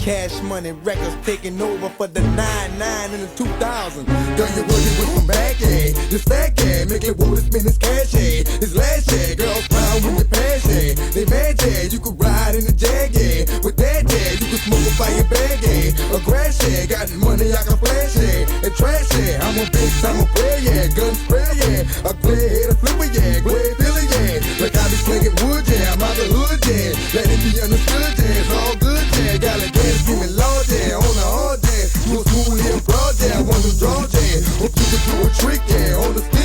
Cash Money Records taking over for the 99 in the 2000s. Girl, you working with some bag, yeah. This fat yeah. Make it wanna spend this cash, yeah. This last, yeah. Girls proud with the past, yeah. They mad, yeah. You could ride in the Jag, yeah. With that, yeah. You could smoke a fire bag, yeah. A grass, yeah. Got money I can flash, yeah. And trash, yeah. I'm a big time a player, yeah. Gun spray, yeah. A clear head, a flipper, yeah. Grave Billy, yeah. Like I be slinging wood, yeah. I'm out the hood, yeah. Let it be understood, yeah. It's all good, yeah. Got a dance, give me Lord, yeah. On the hard, yeah. You a smooth here, broad, yeah. I want to draw, yeah. Hope you can do a trick, yeah. On the stick.